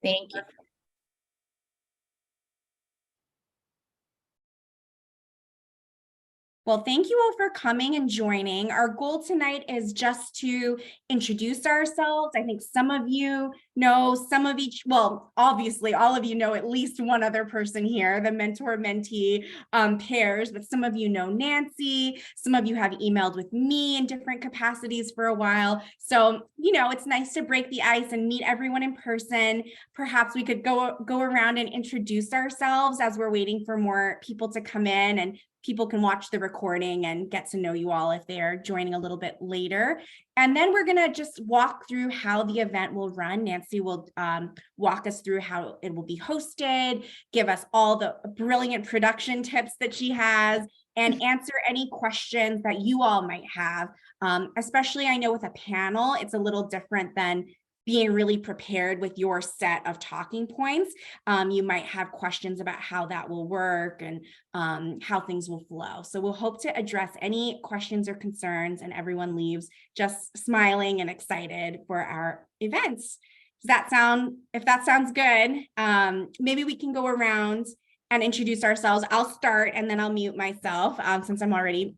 Thank you. Well, thank you all for coming and joining. Our goal tonight is just to introduce ourselves. I think some of you know some of each, well, obviously all of you know at least one other person here, the mentor-mentee pairs, but some of you know Nancy, some of you have emailed with me in different capacities for a while. So, it's nice to break the ice and meet everyone in person. Perhaps we could go around and introduce ourselves as we're waiting for more people to come in, and people can watch the recording and get to know you all if they're joining a little bit later. And then we're gonna just walk through how the event will run. Nancy will walk us through how it will be hosted, give us all the brilliant production tips that she has, and answer any questions that you all might have. Especially, I know with a panel, it's a little different than being really prepared with your set of talking points. You might have questions about how that will work and how things will flow. So we'll hope to address any questions or concerns, and everyone leaves just smiling and excited for our events. If that sounds good, maybe we can go around and introduce ourselves. I'll start and then I'll mute myself since I'm already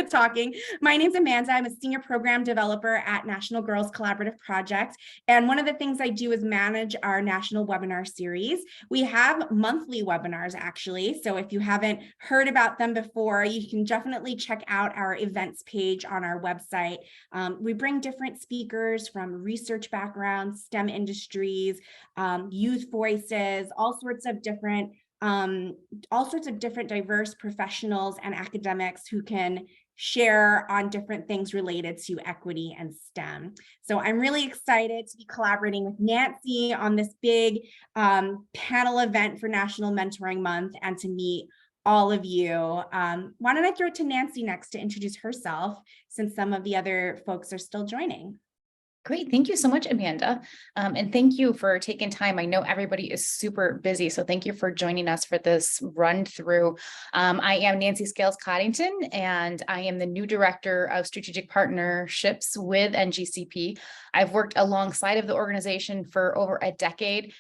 talking. My name's Amanda. I'm a senior program developer at National Girls Collaborative Project. And one of the things I do is manage our national webinar series. We have monthly webinars, actually. So if you haven't heard about them before, you can definitely check out our events page on our website. We bring different speakers from research backgrounds, STEM industries, youth voices, all sorts of different diverse professionals and academics who can share on different things related to equity and STEM. So I'm really excited to be collaborating with Nancy on this big panel event for National Mentoring Month and to meet all of you. Why don't I throw it to Nancy next to introduce herself, since some of the other folks are still joining. Great. Thank you so much, Amanda. And thank you for taking time. I know everybody is super busy, so thank you for joining us for this run through. I am Nancy Scales-Coddington, and I am the new Director of Strategic Partnerships with NGCP. I've worked alongside of the organization for over a decade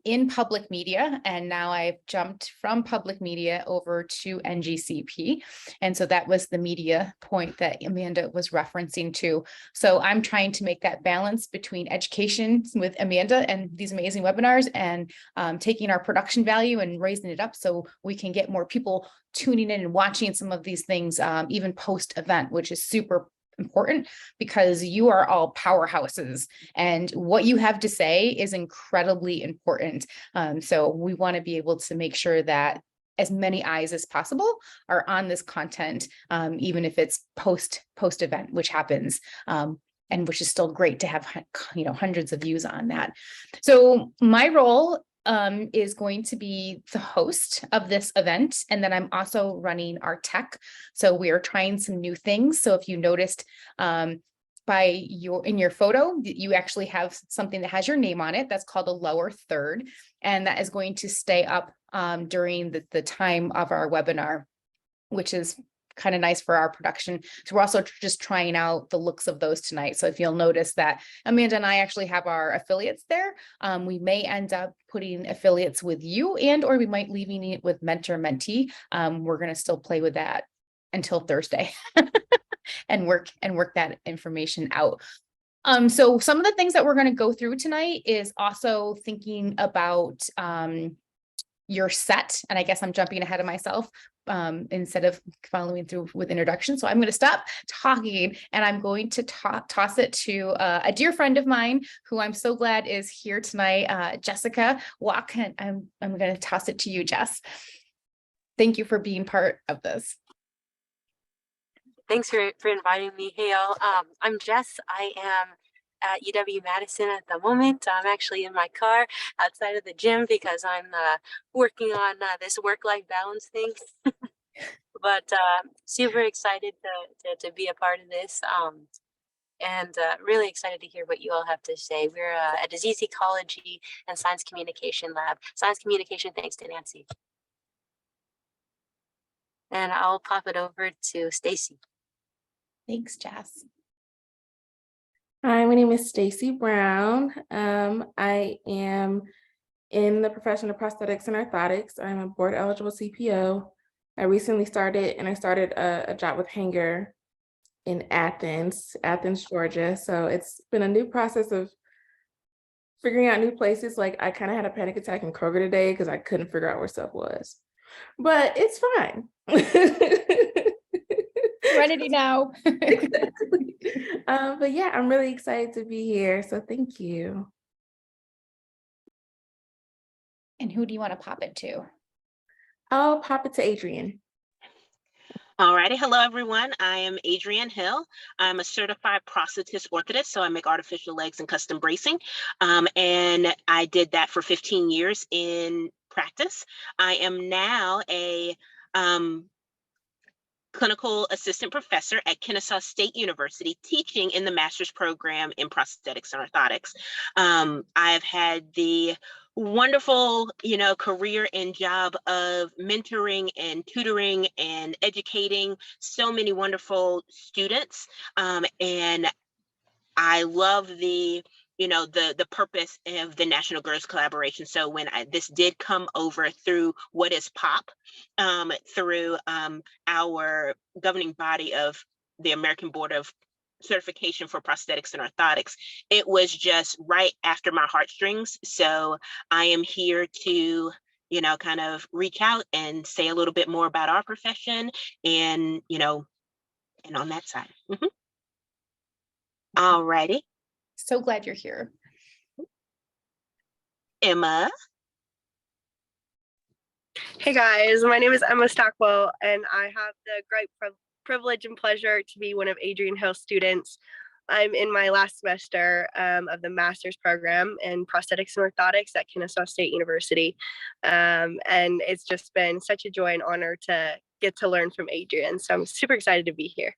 in public media, and now I've jumped from public media over to NGCP. And so that was the media point that Amanda was referencing to. So I'm trying to make that balance between education with Amanda and these amazing webinars and taking our production value and raising it up so we can get more people tuning in and watching some of these things even post-event, which is super important because you are all powerhouses and what you have to say is incredibly important. So we want to be able to make sure that as many eyes as possible are on this content, even if it's post-event, which happens. And which is still great to have, hundreds of views on that. So my role is going to be the host of this event. And then I'm also running our tech. So we are trying some new things. So if you noticed in your photo, you actually have something that has your name on it. That's called a lower third. And that is going to stay up during the time of our webinar, which is kind of nice for our production. So we're also just trying out the looks of those tonight. So if you'll notice that Amanda and I actually have our affiliates there, we may end up putting affiliates with you or we might leaving it with mentor-mentee. We're going to still play with that until Thursday and work that information out. So some of the things that we're going to go through tonight is also thinking about your set. And I guess I'm jumping ahead of myself instead of following through with introduction. So I'm going to stop talking and I'm going to toss it to a dear friend of mine who I'm so glad is here tonight, Jessica Walk. And I'm going to toss it to you, Jess. Thank you for being part of this. Thanks for inviting me. Hey, all. I'm Jess. I am at UW-Madison at the moment. I'm actually in my car outside of the gym because I'm working on this work-life balance thing. But super excited to be a part of this and really excited to hear what you all have to say. We're at a Disease Ecology and Science Communication Lab. Science Communication, thanks to Nancy. And I'll pop it over to Stacy. Thanks, Jess. Hi, my name is Stacy Brown. I am in the profession of prosthetics and orthotics. I'm a board eligible CPO. I recently started a job with Hanger in Athens, Georgia. So it's been a new process of figuring out new places. Like I kind of had a panic attack in Kroger today because I couldn't figure out where stuff was, but it's fine. Serenity now. Exactly. But yeah, I'm really excited to be here. So thank you. And who do you want to pop it to? I'll pop it to Adrian. Alrighty, hello everyone. I am Adrienne Hill. I'm a certified prosthetist orthotist, so I make artificial legs and custom bracing. And I did that for 15 years in practice. I am now a clinical assistant professor at Kennesaw State University, teaching in the master's program in prosthetics and orthotics. I've had the wonderful, career and job of mentoring and tutoring and educating so many wonderful students. And I love the purpose of the National Girls Collaboration. So when this did come over through what is POP, through our governing body of the American Board of Certification for Prosthetics and Orthotics, it was just right after my heartstrings. So I am here to kind of reach out and say a little bit more about our profession and and on that side. All righty. So glad you're here. Emma. Hey guys, my name is Emma Stockwell, and I have the great privilege and pleasure to be one of Adrienne Hill's students. I'm in my last semester of the master's program in prosthetics and orthotics at Kennesaw State University. And it's just been such a joy and honor to get to learn from Adrienne. So I'm super excited to be here.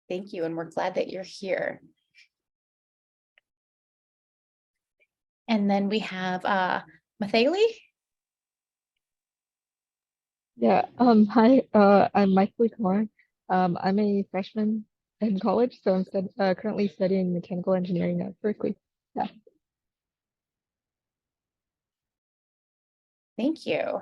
Thank you. And we're glad that you're here. And then we have Mathaili. Yeah, hi, I'm Michael Kaur. I'm a freshman in college, so I'm currently studying mechanical engineering at Berkeley. Yeah. Thank you.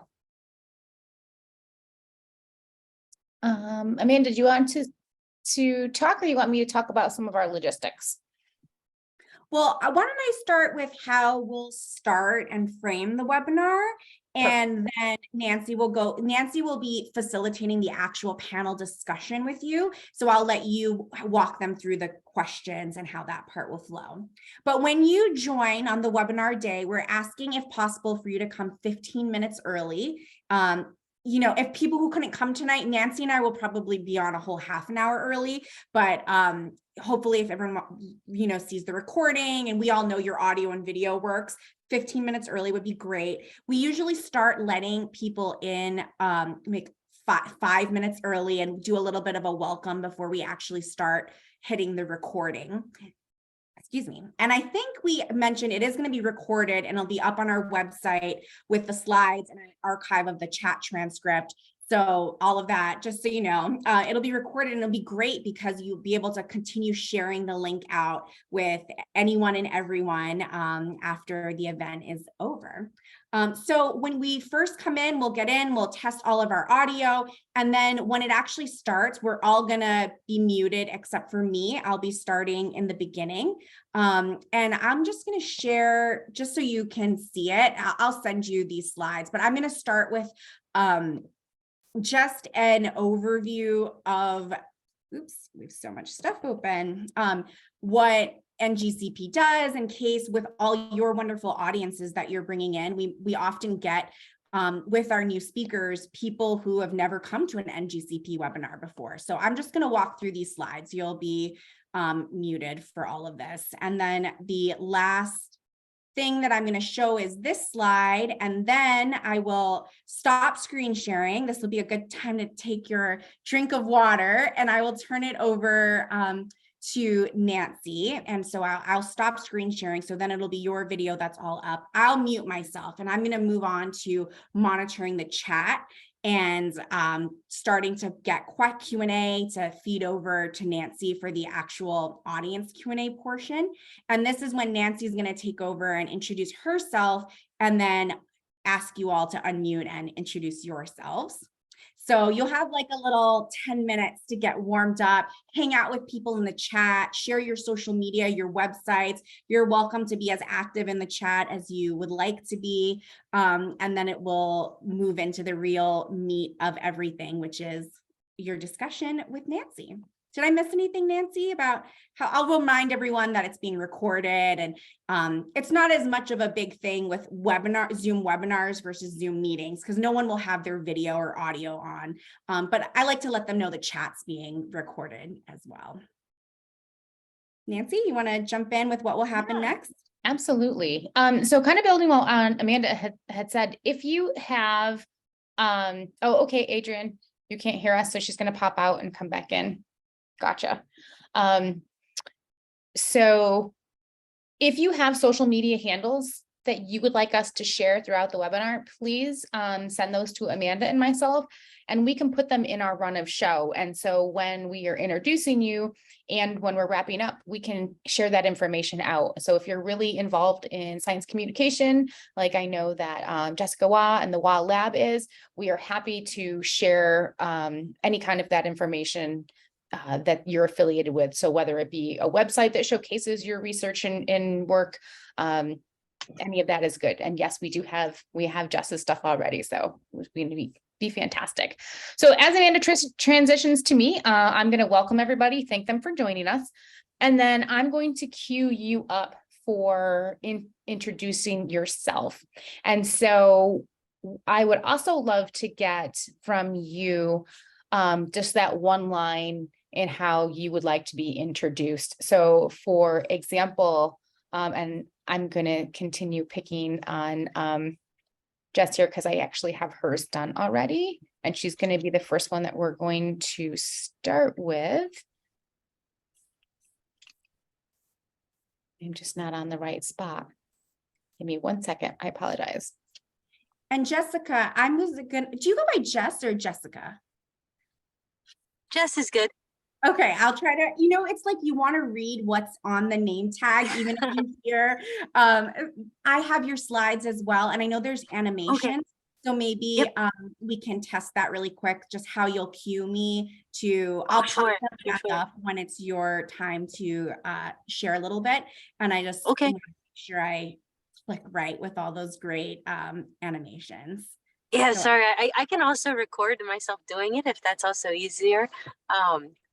Amanda, do you want to talk, or you want me to talk about some of our logistics? Well, why don't I start with how we'll start and frame the webinar, and then Nancy will be facilitating the actual panel discussion with you. So I'll let you walk them through the questions and how that part will flow. But when you join on the webinar day, we're asking if possible for you to come 15 minutes early. If people who couldn't come tonight, Nancy and I will probably be on a whole half an hour early, but hopefully if everyone, sees the recording and we all know your audio and video works, 15 minutes early would be great. We usually start letting people in make 5 minutes early and do a little bit of a welcome before we actually start hitting the recording. Excuse me. And I think we mentioned it is going to be recorded and it'll be up on our website with the slides and an archive of the chat transcript. So all of that, just so you know, it'll be recorded and it'll be great because you'll be able to continue sharing the link out with anyone and everyone after the event is over. So when we first come in, we'll test all of our audio. And then when it actually starts, we're all gonna be muted except for me. I'll be starting in the beginning. And I'm just gonna share, just so you can see it, I'll send you these slides, but I'm gonna start with just an overview of, oops, we have so much stuff open, what NGCP does, in case with all your wonderful audiences that you're bringing in. We often get with our new speakers, people who have never come to an NGCP webinar before. So I'm just going to walk through these slides. You'll be muted for all of this. And then the last thing that I'm going to show is this slide, and then I will stop screen sharing. This will be a good time to take your drink of water, and I will turn it over to Nancy. And so I'll stop screen sharing. So then it'll be your video that's all up. I'll mute myself and I'm going to move on to monitoring the chat. and starting to get Q&A to feed over to Nancy for the actual audience Q&A portion. And this is when Nancy is going to take over and introduce herself and then ask you all to unmute and introduce yourselves. So you'll have like a little 10 minutes to get warmed up, hang out with people in the chat, share your social media, your websites. You're welcome to be as active in the chat as you would like to be. And then it will move into the real meat of everything, which is your discussion with Nancy. Did I miss anything, Nancy, about how? I'll remind everyone that it's being recorded, and it's not as much of a big thing with Zoom webinars versus Zoom meetings, because no one will have their video or audio on. But I like to let them know the chat's being recorded as well. Nancy, you want to jump in with what will happen next? Absolutely. So kind of building on Amanda had said, if you have, oh, okay, Adrian, you can't hear us, so she's going to pop out and come back in. Gotcha. So if you have social media handles that you would like us to share throughout the webinar, please send those to Amanda and myself, and we can put them in our run of show. And so when we are introducing you and when we're wrapping up, we can share that information out. So if you're really involved in science communication, like I know that Jessica Wah and the Wah Lab is, we are happy to share any kind of that information that you're affiliated with. So whether it be a website that showcases your research and work, any of that is good. And yes, we have Jess's stuff already, so it's going to be fantastic. So as Amanda transitions to me, I'm going to welcome everybody, thank them for joining us, and then I'm going to cue you up for introducing yourself. And so I would also love to get from you just that one line in how you would like to be introduced. So for example, and I'm going to continue picking on Jess here because I actually have hers done already, and she's going to be the first one that we're going to start with. I'm just not on the right spot. Give me 1 second. I apologize. And Jessica, do you go by Jess or Jessica? Jess is good. Okay, I'll try to, it's like you want to read what's on the name tag, even if you hear. I have your slides as well, and I know there's animation. Okay. So maybe we can test that really quick, just how you'll cue me to, I'll pop them back up when it's your time to share a little bit. And I just want to make sure I click right with all those great animations. Yeah, so, sorry, I can also record myself doing it if that's also easier.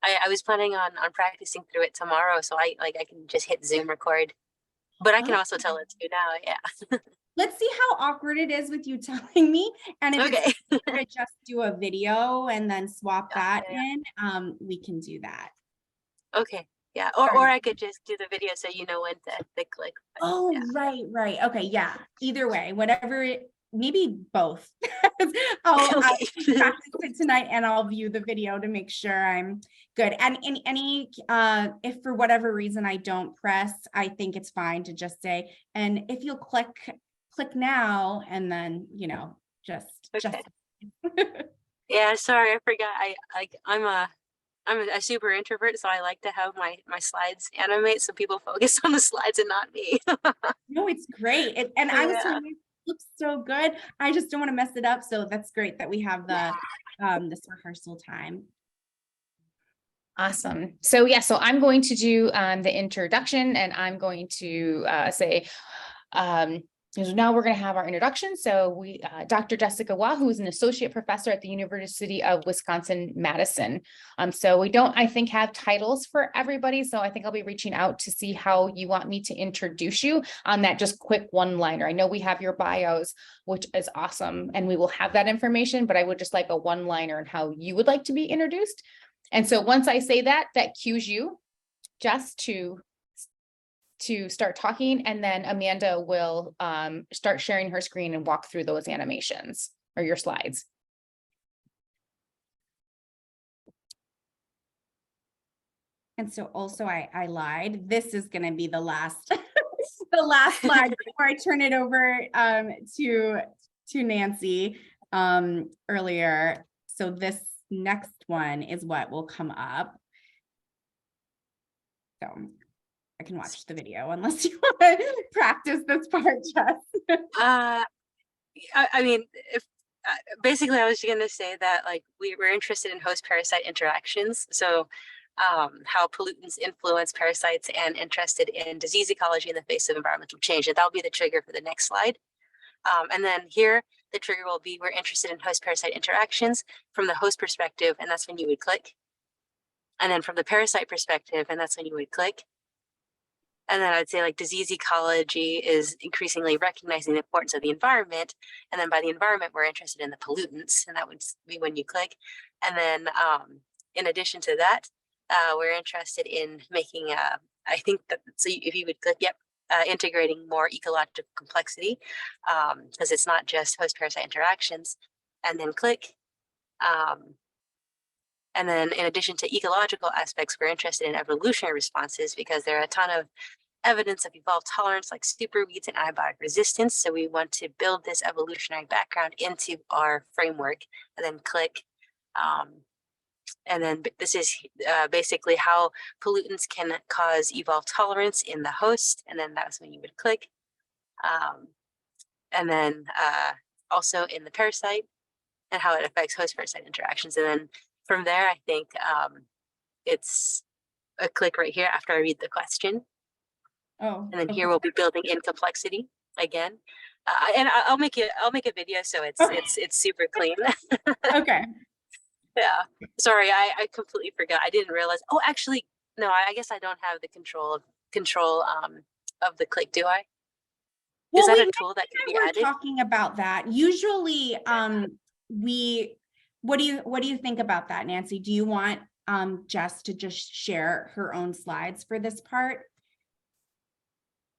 I was planning on practicing through it tomorrow, so I can just hit Zoom record, but I can also tell it to you now. Yeah. Let's see how awkward it is with you telling me, and if it's easier to just do a video and then swap that in, we can do that. Okay. Yeah. Or I could just do the video so you know when to click. Oh, right. Okay. Yeah. Either way, whatever maybe both. I'll practice it tonight and I'll view the video to make sure I'm good. And in any, if for whatever reason I don't press, I think it's fine to just say, and if you'll click now, and then, just. Yeah, sorry, I forgot. I'm a super introvert, so I like to have my slides animate so people focus on the slides and not me. No, it's great. And I was telling you, looks so good. I just don't want to mess it up. So that's great that we have the this rehearsal time. Awesome. So so I'm going to do the introduction, and I'm going to say, so now we're going to have our introduction. So Dr. Jessica Wah, who is an associate professor at the University of Wisconsin-Madison. So we don't, I think, have titles for everybody. So I think I'll be reaching out to see how you want me to introduce you on that just quick one-liner. I know we have your bios, which is awesome, and we will have that information, but I would just like a one-liner on how you would like to be introduced. And so once I say that cues you just to start talking, and then Amanda will start sharing her screen and walk through those animations or your slides. And so also I lied. This is going to be the last the last slide before I turn it over to Nancy. earlier. So this next one is what will come up. So I can watch the video unless you want to practice this part, Jess. I mean, if basically I was going to say that like we were interested in host parasite interactions. So how pollutants influence parasites and interested in disease ecology in the face of environmental change. And that'll be the trigger for the next slide. And then here, the trigger will be, we're interested in host parasite interactions from the host perspective, and that's when you would click. And then from the parasite perspective, and that's when you would click. And then I'd say like disease ecology is increasingly recognizing the importance of the environment. And then by the environment, we're interested in the pollutants, and that would be when you click. And then in addition to that, we're interested in making, I think that, so if you would click, yep, integrating more ecological complexity, because it's not just host parasite interactions, and then click. And then in addition to ecological aspects, we're interested in evolutionary responses because there are a ton of evidence of evolved tolerance like superweeds and antibiotic resistance. So we want to build this evolutionary background into our framework, and then click. And then this is basically how pollutants can cause evolved tolerance in the host. And then that's when you would click. And then also in the parasite and how it affects host parasite interactions. And then from there, I think it's a click right here after I read the question. Oh, And then okay. here we'll be building in complexity again. And I'll make a video so it's Okay. it's super clean. Okay. Yeah. Sorry, I completely forgot. I didn't realize. Oh, actually, no, I guess I don't have the control of the click, do I? Well, Is that we a tool that can be were added? talking about that. Usually, what do you think about that, Nancy? Do you want Jess to just share her own slides for this part?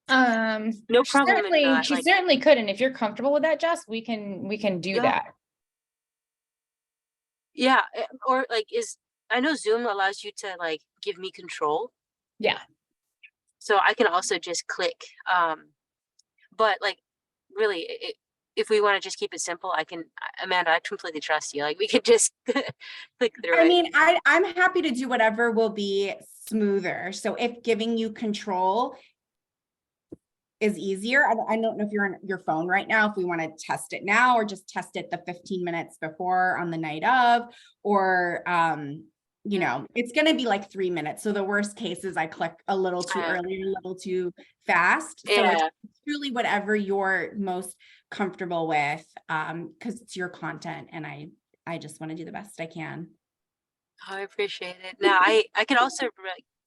No problem if not. She Like, certainly could, and if you're comfortable with that, Jess, we can do Yeah. that. yeah, or like I know Zoom allows you to like give me control, Yeah. so I can also just click. But like, really, if we want to just keep it simple, I can. Amanda, I completely trust you. Like, we could just click through I it. mean, I'm happy to do whatever will be smoother. So if giving you control is easier, I don't know if you're on your phone right now, if we want to test it now or just test it the 15 minutes before on the night of, or you know, it's going to be like 3 minutes. So the worst case is I click a little too early, a little too fast. So Yeah. it's truly whatever you're most comfortable with, because it's your content, and I just want to do the best I can. Oh, I appreciate it. Now I could also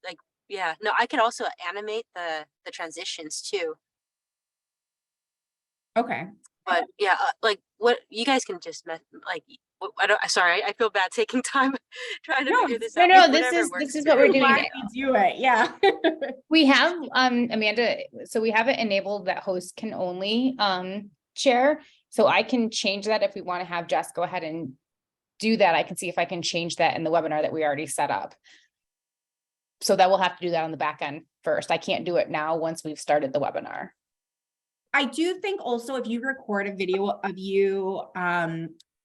like yeah, no, I could also animate the transitions too. Okay. But yeah, like what you guys can just like I don't. Sorry, I feel bad taking time trying to figure this out. No, Whatever this works is for what we're you. doing. Glad we do it. Yeah. We have Amanda, so we have it enabled that hosts can only share. So I can change that if we want to have Jess go ahead and do that. I can see if I can change that in the webinar that we already set up. So that we'll have to do that on the back end first. I can't do it now once we've started the webinar. I do think also if you record a video of you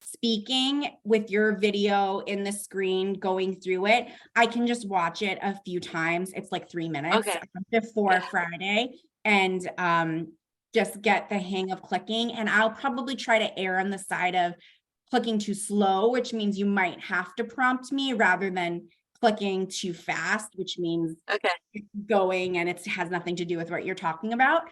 speaking with your video in the screen going through it, I can just watch it a few times. It's like 3 minutes before Friday, and just get the hang of clicking. And I'll probably try to err on the side of clicking too slow, which means you might have to prompt me rather than clicking too fast, which means going and it has nothing to do with what you're talking about.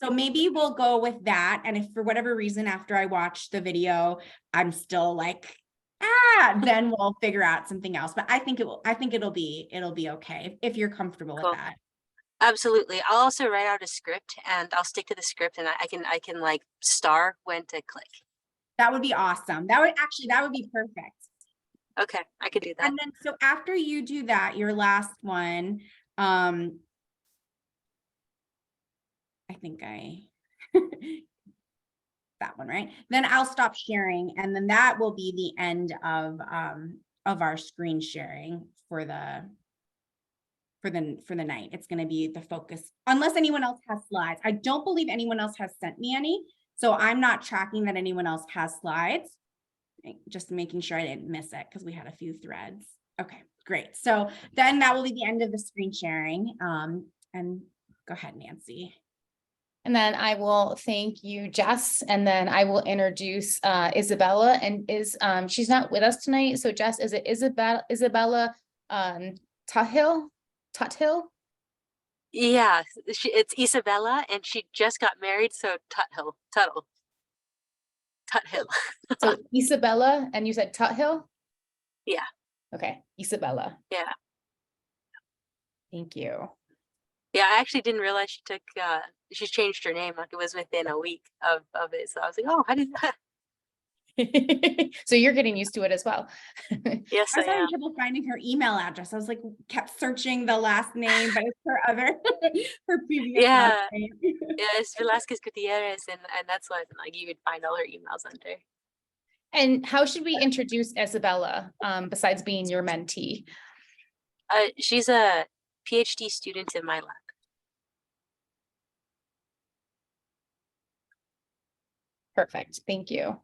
So maybe we'll go with that. And if for whatever reason, after I watch the video, I'm still like, then we'll figure out something else. But I think it'll be okay if you're comfortable with that. Absolutely. I'll also write out a script and I'll stick to the script, and I can like star when to click. That would be awesome. That would be perfect. Okay, I could do that. And then so after you do that, your last one, I think that one, right? Then I'll stop sharing, and then that will be the end of our screen sharing for the night. It's going to be the focus, unless anyone else has slides. I don't believe anyone else has sent me any. So I'm not tracking that anyone else has slides. Just making sure I didn't miss it because we had a few threads. Okay, great. So then that will be the end of the screen sharing. And go ahead, Nancy. And then I will thank you, Jess, and then I will introduce Isabella. And she's not with us tonight. So Jess, is it Isabella Tuthill? Yeah, it's Isabella, and she just got married, so Tuthill. So Isabella, and you said Tuthill? Yeah. Okay, Isabella. Yeah. Thank you. Yeah, I actually didn't realize she changed her name, like it was within a week of it. So I was like, oh, how did that? So you're getting used to it as well. Yes, I I was having am. trouble finding her email address. I was like, kept searching the last name, but it's her her previous Yeah. last name. Yeah, it's Velasquez Gutierrez, and that's what like you would find all her emails under. And how should we introduce Isabella, besides being your mentee? She's a PhD student in my lab. Perfect, thank you.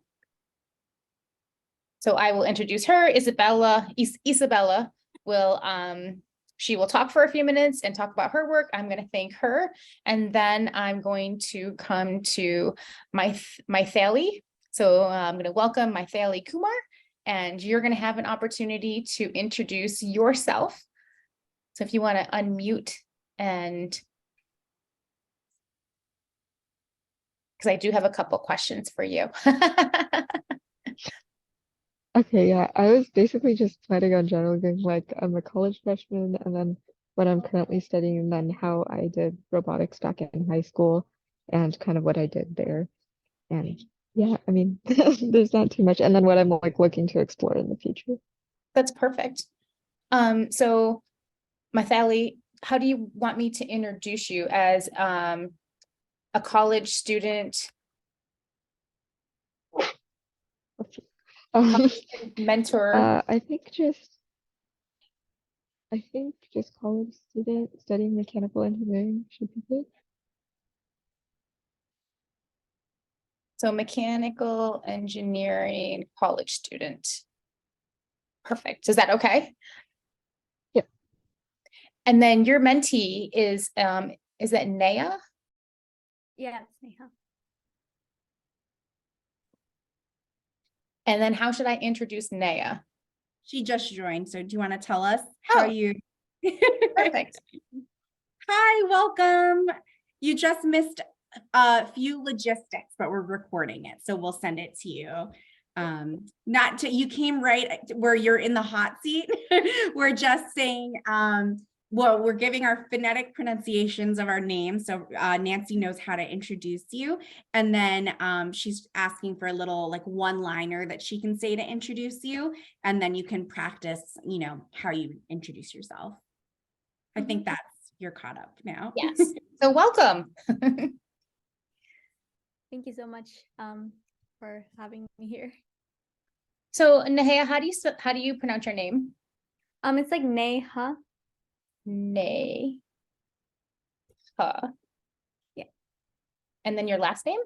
So I will introduce her. Isabella will she will talk for a few minutes and talk about her work. I'm going to thank her, and then I'm going to come to my Thali. So I'm going to welcome my Thali Kumar, and you're going to have an opportunity to introduce yourself. So if you want to unmute, and because I do have a couple questions for you. Okay, yeah, I was basically just planning on journaling like I'm a college freshman and then what I'm currently studying and then how I did robotics back in high school and kind of what I did there. And yeah, I mean, there's not too much. And then what I'm like looking to explore in the future. That's perfect. So Mathali, how do you want me to introduce you as a college student, mentor? I think just college student studying mechanical engineering should be good. So mechanical engineering college student. Perfect. Is that okay? Yeah. And then your mentee is that Naya? Yeah, it's Neha. And then how should I introduce Naya? She just joined. So do you want to tell us how you? Perfect. Hi, welcome. You just missed a few logistics, but we're recording it, so we'll send it to you. You came right where you're in the hot seat. We're just saying, well, we're giving our phonetic pronunciations of our names. So Nancy knows how to introduce you. And then she's asking for a little like one-liner that she can say to introduce you. And then you can practice, how you introduce yourself. I think you're caught up now. Yes. So welcome. Thank you so much for having me here. So Nahaya, how do you pronounce your name? It's like Neha. Neha. Yeah. And then your last name?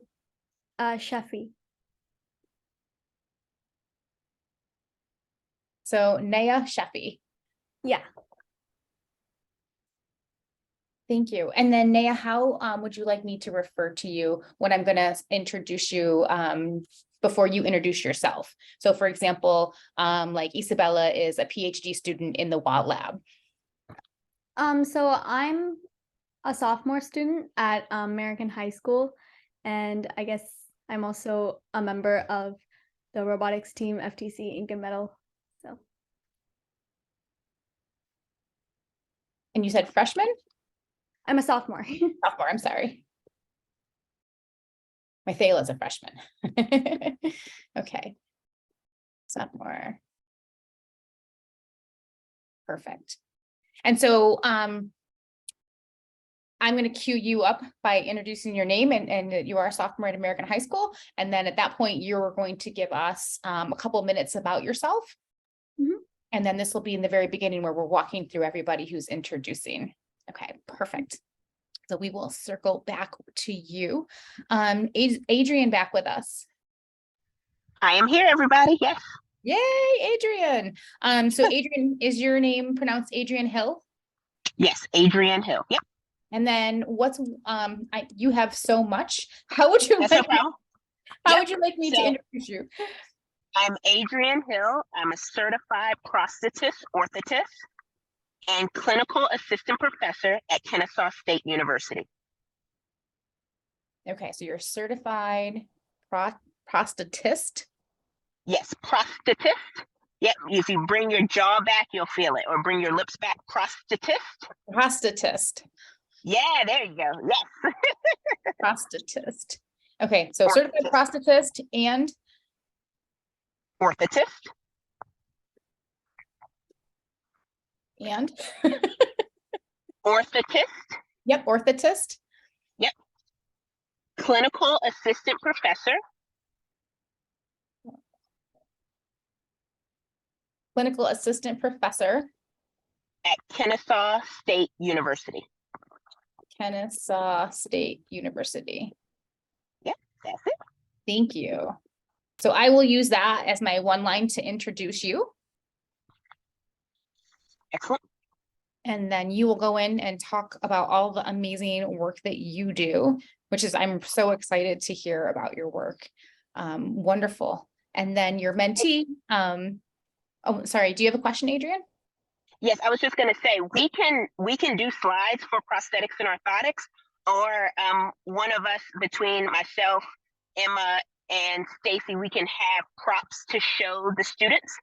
Shafi. So Naya Shafi. Yeah. Thank you. And then Naya, how would you like me to refer to you when I'm going to introduce you before you introduce yourself? So for example, like Isabella is a PhD student in the WA lab. So I'm a sophomore student at American High School, and I guess I'm also a member of the robotics team, FTC Ink and Metal. So. And you said freshman? I'm a sophomore. Sophomore, I'm sorry. My Thayla's a freshman. Okay. Sophomore. Perfect. And so I'm going to cue you up by introducing your name and that you are a sophomore at American High School. And then at that point, you're going to give us a couple minutes about yourself. Mm-hmm. And then this will be in the very beginning where we're walking through everybody who's introducing. Okay, perfect. So we will circle back to you. Adrian back with us. I am here, everybody. Yes. Yay, Adrian. So Adrian, is your name pronounced Adrian Hill? Yes, Adrian Hill. Yep. And then what's you have so much. How would you That's no like problem. how Yep. would you like me to So- introduce you? I'm Adrian Hill. I'm a certified prosthetist, orthotist, and clinical assistant professor at Kennesaw State University. Okay, so you're a certified prosthetist. Yes, prosthetist. Yep. If you bring your jaw back, you'll feel it, or bring your lips back. Prosthetist. Prosthetist. Yeah, there you go. Yes. Prosthetist. Okay, so certified prosthetist and Orthotist. Orthotist. Yep, orthotist. Yep. Clinical assistant professor. Clinical assistant professor. At Kennesaw State University. Kennesaw State University. Yep, that's it. Thank you. So I will use that as my one line to introduce you. Excellent. And then you will go in and talk about all the amazing work that you do, which is, I'm so excited to hear about your work. Wonderful. And then your mentee, oh, sorry, do you have a question, Adrian? Yes, I was just going to say, we can do slides for prosthetics and orthotics, or one of us, between myself, Emma, and Stacy, we can have props to show the students.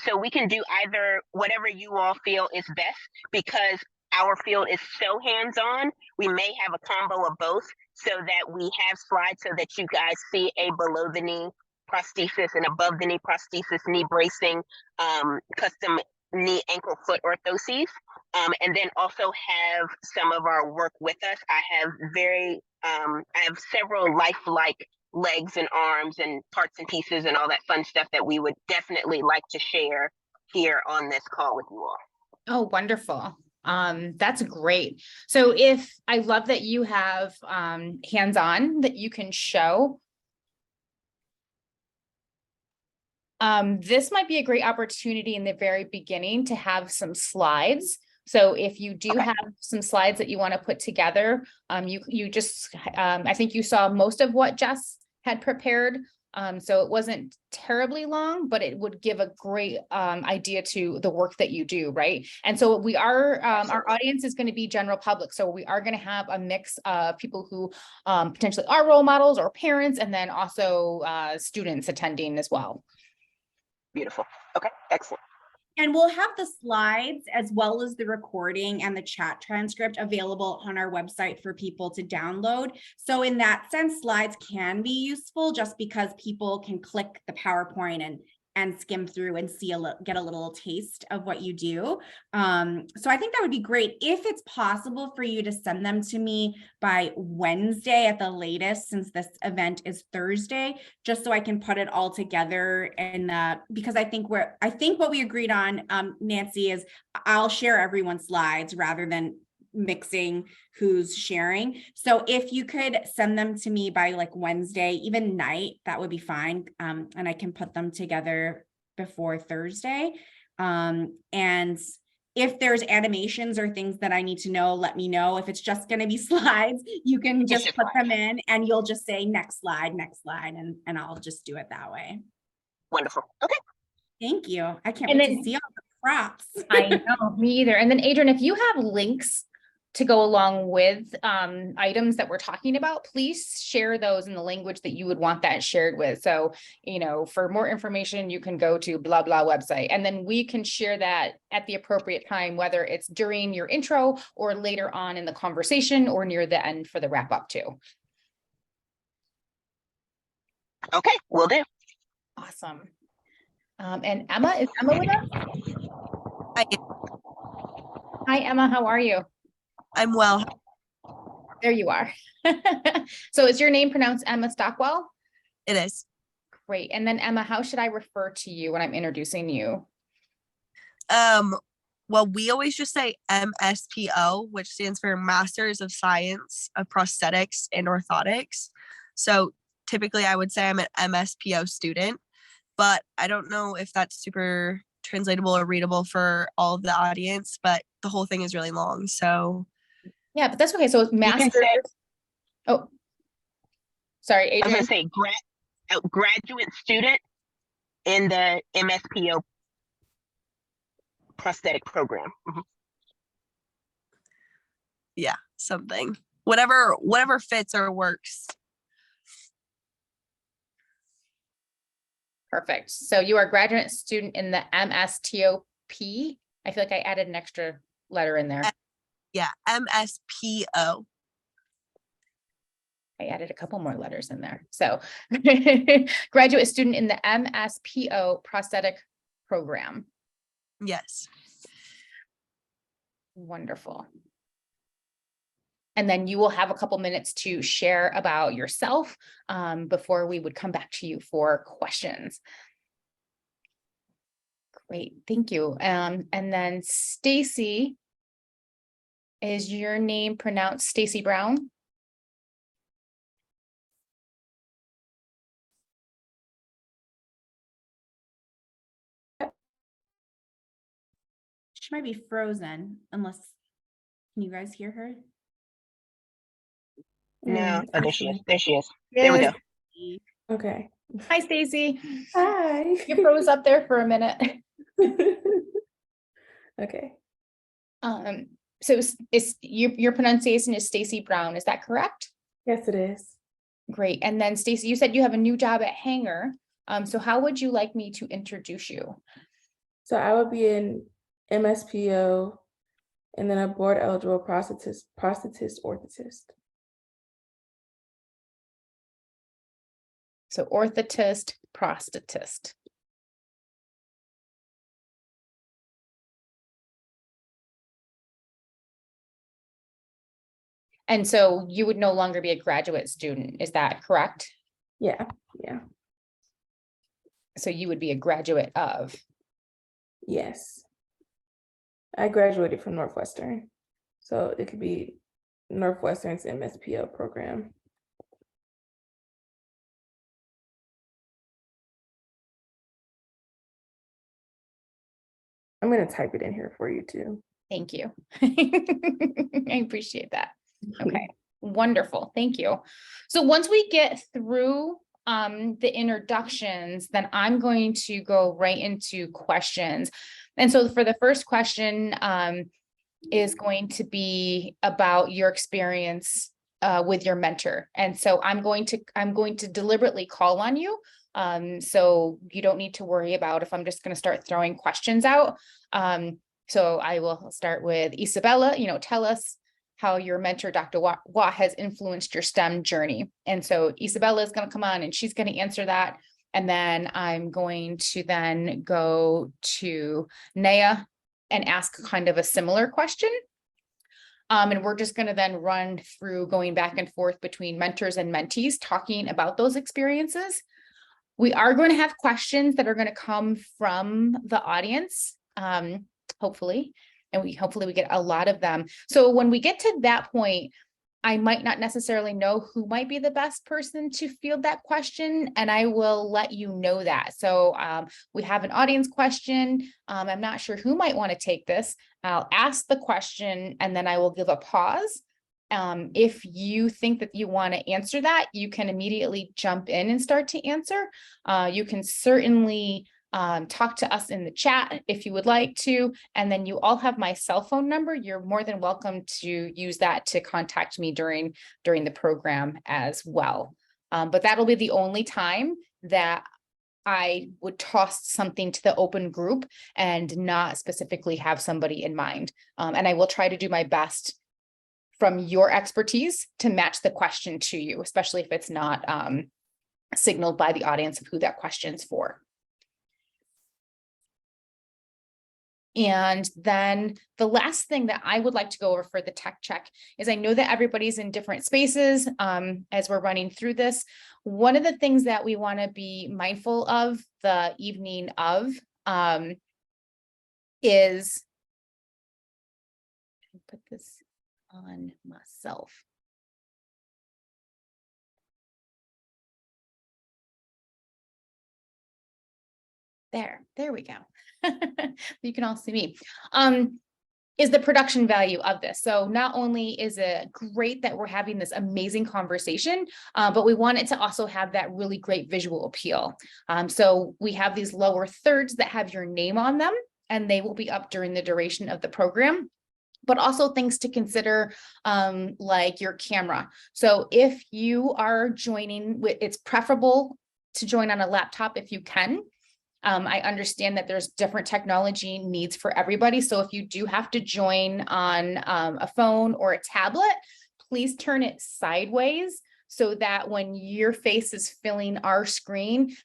So we can do either, whatever you all feel is best, because our field is so hands-on. We may have a combo of both, so that we have slides so that you guys see a below the knee prosthesis and above the knee prosthesis, knee bracing, custom knee, ankle, foot orthoses, and then also have some of our work with us. I have several lifelike legs and arms and parts and pieces and all that fun stuff that we would definitely like to share here on this call with you all. Oh, wonderful. That's great. So if I love that you have hands-on that you can show. This might be a great opportunity in the very beginning to have some slides. So if you do have some slides that you want to put together, you just, I think you saw most of what Jess had prepared. So it wasn't terribly long, but it would give a great idea to the work that you do, right? And so we are, our audience is going to be general public. So we are going to have a mix of people who potentially are role models or parents, and then also students attending as well. Beautiful. Okay, excellent. And we'll have the slides as well as the recording and the chat transcript available on our website for people to download. So in that sense, slides can be useful just because people can click the PowerPoint and skim through and see get a little taste of what you do. So I think that would be great if it's possible for you to send them to me by Wednesday at the latest, since this event is Thursday, just so I can put it all together. And because I think what we agreed on, Nancy, is I'll share everyone's slides rather than mixing who's sharing. So if you could send them to me by like Wednesday, even night, that would be fine. And I can put them together before Thursday. And if there's animations or things that I need to know, let me know. If it's just going to be slides, you can just put them in and you'll just say next slide, and I'll just do it that way. Wonderful. Okay. Thank you. I can't wait to see all the props. I know, me either. And then Adrian, if you have links to go along with items that we're talking about, please share those in the language that you would want that shared with. So, for more information, you can go to blah, blah website, and then we can share that at the appropriate time, whether it's during your intro or later on in the conversation or near the end for the wrap up too. Okay, will do. Awesome. And Emma, is Emma with us? Hi, Emma, how are you? I'm well. There you are. So is your name pronounced Emma Stockwell? It is. Great. And then Emma, how should I refer to you when I'm introducing you? well, we always just say MSPO, which stands for Masters of Science of Prosthetics and Orthotics. So typically I would say I'm an MSPO student, but I don't know if that's super translatable or readable for all of the audience, but the whole thing is really long. So Yeah, but that's okay. So it's You can master's. say, Oh, sorry, I was Adrian. gonna say graduate student in the MSPO prosthetic program. Mhm. yeah, something. Whatever fits or works. Perfect. So you are a graduate student in the MSTOP. I feel like I added an extra letter in there. Yeah, MSPO. I added a couple more letters in there. So graduate student in the MSPO prosthetic program. Yes. Wonderful. And then you will have a couple minutes to share about yourself before we would come back to you for questions. Great, thank you. And then Stacy, is your name pronounced Stacy Brown? She might be frozen unless, can you guys hear her? No, oh, there she is. There she is. There we go. Okay. Hi, Stacy. Hi. You froze up there for a minute. Okay. So your pronunciation is Stacy Brown, is that correct? Yes, it is. Great. And then Stacy, you said you have a new job at Hanger. So how would you like me to introduce you? So I would be an MSPO and then a board eligible prosthetist, orthotist. So orthotist, prosthetist. And so you would no longer be a graduate student, is that correct? Yeah, yeah. So you would be a graduate of? Yes. I graduated from Northwestern. So it could be Northwestern's MSPO program. I'm going to type it in here for you too. Thank you. I appreciate that. Okay, wonderful. Thank you. So once we get through the introductions, then I'm going to go right into questions. And so for the first question is going to be about your experience with your mentor. And so I'm going to deliberately call on you. So you don't need to worry about if I'm just going to start throwing questions out. So I will start with Isabella, tell us how your mentor, Dr. Watt, has influenced your STEM journey. And so Isabella is going to come on and she's going to answer that. And then I'm going to then go to Naya and ask kind of a similar question. And we're just going to then run through going back and forth between mentors and mentees, talking about those experiences. We are going to have questions that are going to come from the audience, hopefully, and hopefully we get a lot of them. So when we get to that point, I might not necessarily know who might be the best person to field that question, and I will let you know that. So we have an audience question. I'm not sure who might want to take this. I'll ask the question and then I will give a pause. If you think that you want to answer that, you can immediately jump in and start to answer. You can certainly talk to us in the chat if you would like to, and then you all have my cell phone number. You're more than welcome to use that to contact me during the program as well. But that'll be the only time that I would toss something to the open group and not specifically have somebody in mind. And I will try to do my best from your expertise to match the question to you, especially if it's not signaled by the audience of who that question's for. And then the last thing that I would like to go over for the tech check is I know that everybody's in different spaces as we're running through this. One of the things that we want to be mindful of the evening of is on myself. There we go. You can all see me. Is the production value of this. So not only is it great that we're having this amazing conversation, but we want it to also have that really great visual appeal. So we have these lower thirds that have your name on them, and they will be up during the duration of the program. But also things to consider, like your camera. So if you are joining, it's preferable to join on a laptop if you can. I understand that there's different technology needs for everybody. So if you do have to join on a phone or a tablet, please turn it sideways so that when your face is filling our screen,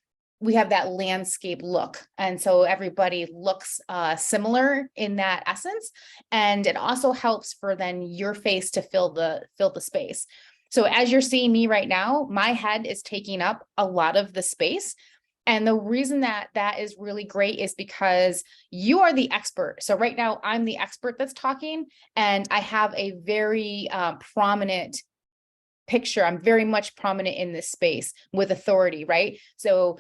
we have that landscape look. And so everybody looks similar in that essence. And it also helps for then your face to fill the space. So as you're seeing me right now, my head is taking up a lot of the space. And the reason that that is really great is because you are the expert. So right now I'm the expert that's talking, and I have a very prominent picture. I'm very much prominent in this space with authority, right? So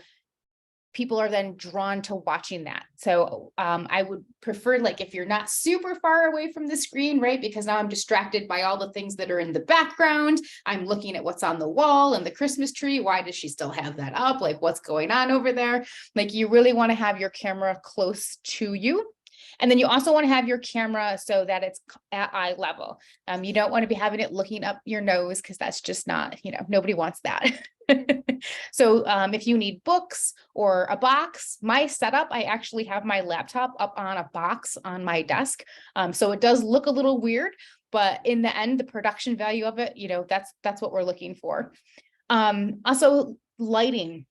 people are then drawn to watching that. So I would prefer, like, if you're not super far away from the screen, right? Because now I'm distracted by all the things that are in the background. I'm looking at what's on the wall and the Christmas tree. Why does she still have that up? Like, what's going on over there? Like, you really want to have your camera close to you. And then you also want to have your camera so that it's at eye level. You don't want to be having it looking up your nose, because that's just not, nobody wants that. So if you need books or a box, my setup, I actually have my laptop up on a box on my desk. So it does look a little weird, but in the end, the production value of it, that's what we're looking for. Also, lighting.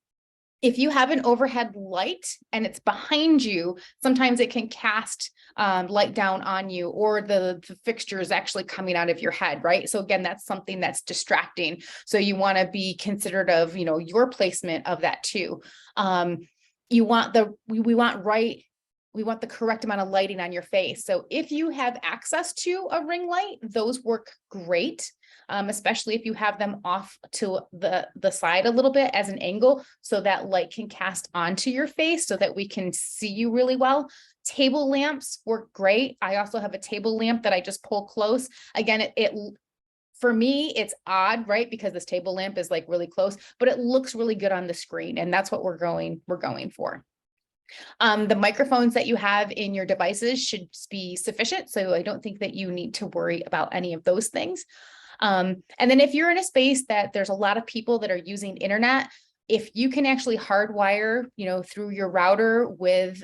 If you have an overhead light and it's behind you, sometimes it can cast light down on you, or the fixture is actually coming out of your head, right? So again, that's something that's distracting. So you want to be considerate of, your placement of that too. We want the correct amount of lighting on your face. So if you have access to a ring light, those work great. Especially if you have them off to the side a little bit as an angle, so that light can cast onto your face so that we can see you really well. Table lamps work great. I also have a table lamp that I just pull close. Again, it for me, it's odd, right? Because this table lamp is like really close, but it looks really good on the screen, and that's what we're going for. The microphones that you have in your devices should be sufficient, so I don't think that you need to worry about any of those things. And then if you're in a space that there's a lot of people that are using internet, if you can actually hardwire, through your router with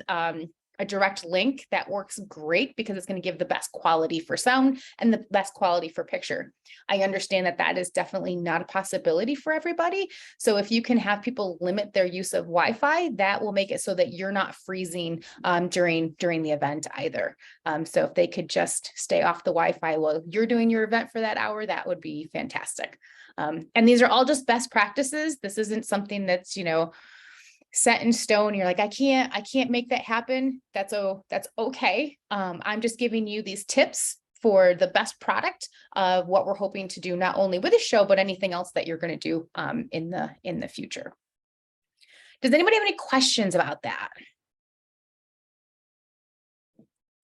a direct link, that works great, because it's going to give the best quality for sound and the best quality for picture. I understand that that is definitely not a possibility for everybody. So if you can have people limit their use of Wi-Fi, that will make it so that you're not freezing during the event either. So if they could just stay off the Wi-Fi while you're doing your event for that hour, that would be fantastic. And these are all just best practices. This isn't something that's, set in stone. You're like, I can't make that happen. That's okay. I'm just giving you these tips for the best product of what we're hoping to do, not only with the show, but anything else that you're going to do in the future. Does anybody have any questions about that?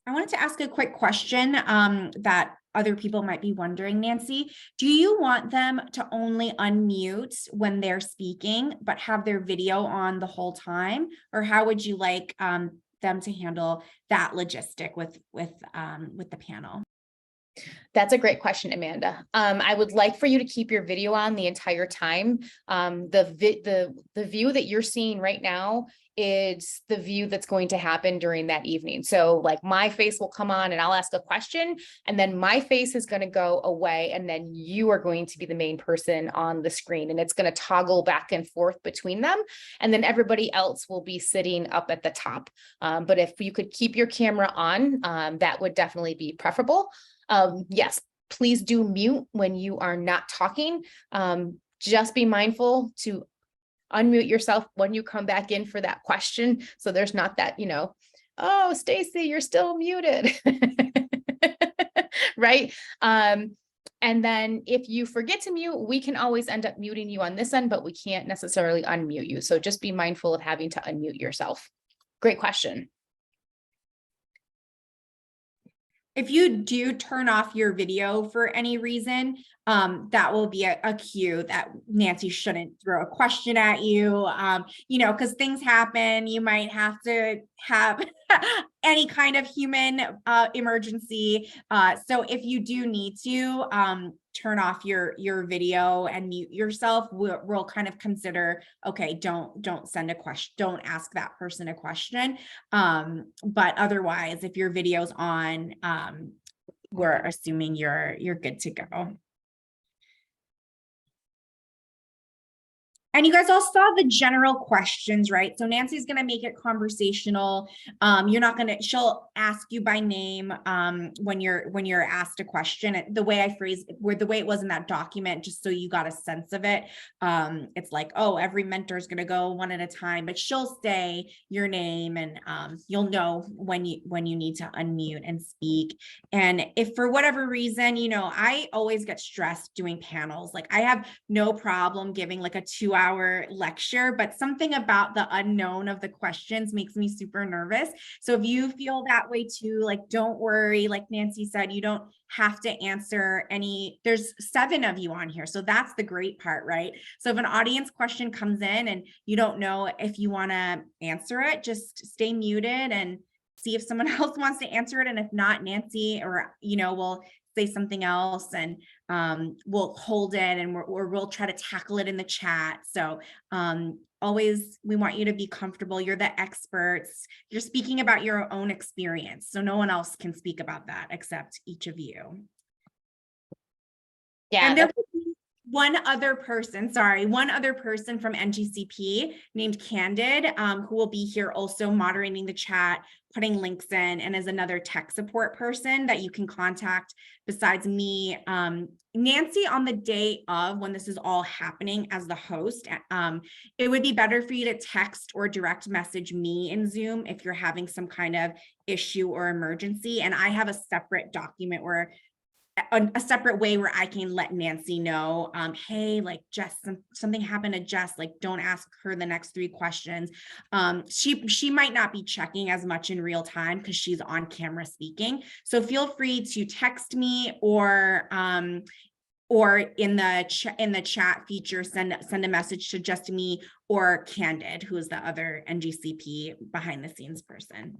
I wanted to ask a quick question that other people might be wondering, Nancy. Do you want them to only unmute when they're speaking, but have their video on the whole time? Or how would you like them to handle that logistic with the panel? That's a great question, Amanda. I would like for you to keep your video on the entire time. The view that you're seeing right now is the view that's going to happen during that evening. So like my face will come on and I'll ask a question, and then my face is going to go away, and then you are going to be the main person on the screen, and it's going to toggle back and forth between them. And then everybody else will be sitting up at the top. But if you could keep your camera on, that would definitely be preferable. Yes, please do mute when you are not talking. Just be mindful to unmute yourself when you come back in for that question. So there's not that, oh, Stacy, you're still muted. Right. And then if you forget to mute, we can always end up muting you on this end, but we can't necessarily unmute you. So just be mindful of having to unmute yourself. Great question. If you do turn off your video for any reason, that will be a cue that Nancy shouldn't throw a question at you, because things happen. You might have to have any kind of human emergency. So if you do need to turn off your video and mute yourself, we'll kind of consider, okay, don't send a question, don't ask that person a question. But otherwise, if your video's on, we're assuming you're good to go. And you guys all saw the general questions, right? So Nancy's going to make it conversational. She'll ask you by name when you're asked a question. The way I phrased it, the way it was in that document, just so you got a sense of it. It's like, oh, every mentor is going to go one at a time, but she'll say your name and you'll know when you need to unmute and speak. And if for whatever reason, I always get stressed doing panels. Like I have no problem giving like a 2-hour lecture, but something about the unknown of the questions makes me super nervous. So if you feel that way too, like, don't worry. Like Nancy said, you don't have to answer any. There's 7 of you on here. So that's the great part, right? So if an audience question comes in and you don't know if you want to answer it, just stay muted and see if someone else wants to answer it. And if not, Nancy will say something else and we'll hold it and we'll try to tackle it in the chat. So always, we want you to be comfortable. You're the experts. You're speaking about your own experience. So no one else can speak about that except each of you. Yeah. And there will be one other person from NGCP named Candid, who will be here also moderating the chat, putting links in, and as another tech support person that you can contact besides me. Nancy, on the day of when this is all happening as the host, it would be better for you to text or direct message me in Zoom if you're having some kind of issue or emergency. And I have a separate document where a separate way where I can let Nancy know, hey, like Jess, something happened to Jess, like don't ask her the next 3 questions. She might not be checking as much in real time because she's on camera speaking. So feel free to text me or in the chat feature, send a message to just me or Candid, who is the other NGCP behind the scenes person.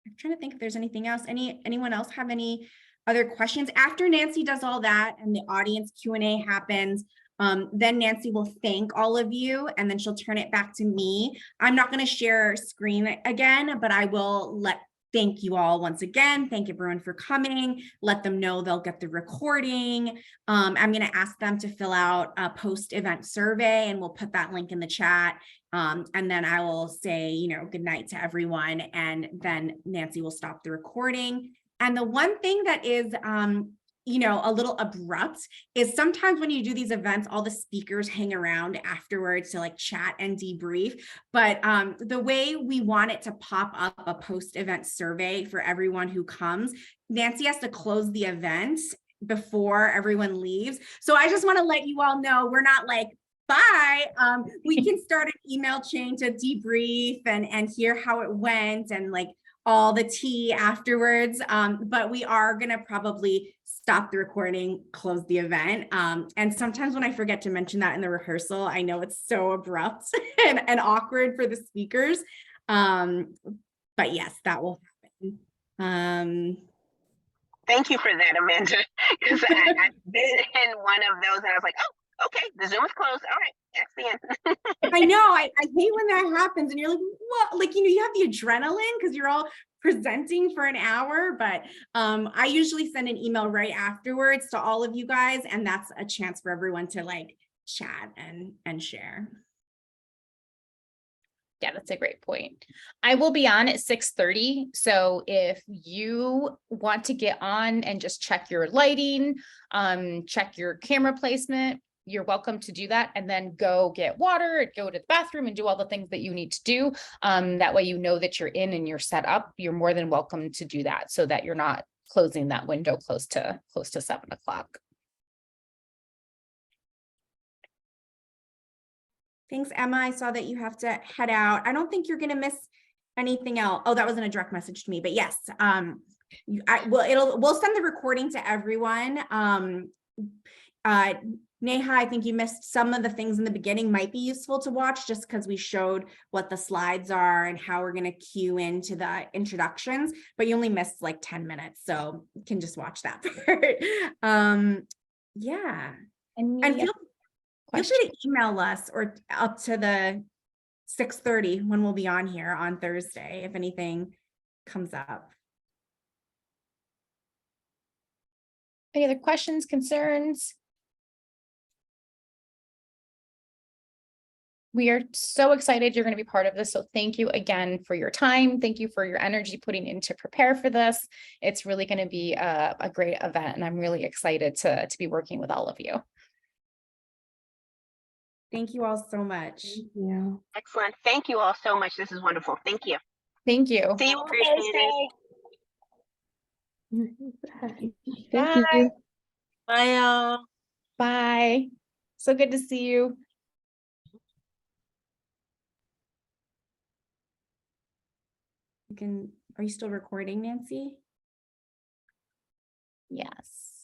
I'm trying to think if there's anything else. Anyone else have any other questions? After Nancy does all that and the audience Q&A happens, then Nancy will thank all of you and then she'll turn it back to me. I'm not going to share screen again, but I will thank you all once again. Thank everyone for coming. Let them know they'll get the recording. I'm going to ask them to fill out a post-event survey and we'll put that link in the chat. And then I will say, good night to everyone. And then Nancy will stop the recording. And the one thing that is, a little abrupt is sometimes when you do these events, all the speakers hang around afterwards to like chat and debrief. But the way we want it to pop up a post-event survey for everyone who comes, Nancy has to close the event before everyone leaves. So I just want to let you all know, we're not like, bye. We can start an email chain to debrief and hear how it went and like all the tea afterwards. But we are going to probably stop the recording, close the event. And sometimes when I forget to mention that in the rehearsal, I know it's so abrupt and awkward for the speakers. But yes, that will happen. Thank you for that, Amanda, because I've been in one of those and I was like, oh, okay, the Zoom is closed. All right, that's the end. I know, I hate when that happens and you're like, what? Like, you have the adrenaline because you're all presenting for an hour, but I usually send an email right afterwards to all of you guys. And that's a chance for everyone to like chat and share. Yeah, that's a great point. I will be on at 6:30. So if you want to get on and just check your lighting, check your camera placement, you're welcome to do that. And then go get water, go to the bathroom and do all the things that you need to do. That way, that you're in and you're set up. You're more than welcome to do that so that you're not closing that window close to 7 o'clock. Thanks, Emma. I saw that you have to head out. I don't think you're going to miss anything else. Oh, that wasn't a direct message to me, but yes. We'll send the recording to everyone. Neha, I think you missed some of the things in the beginning might be useful to watch just because we showed what the slides are and how we're going to cue into the introductions, but you only missed like 10 minutes. So you can just watch that part. Yeah. And feel free to email us or up to the 6:30 when we'll be on here on Thursday if anything comes up. Any other questions, concerns? We are so excited you're going to be part of this. So thank you again for your time. Thank you for your energy putting in to prepare for this. It's really going to be a great event, and I'm really excited to be working with all of you. Thank you all so much. Yeah. Excellent. Thank you all so much. This is wonderful. Thank you. Thank you. See you on Thursday. Thank you. Bye, y'all. Bye. So good to see you. Are you still recording, Nancy? Yes.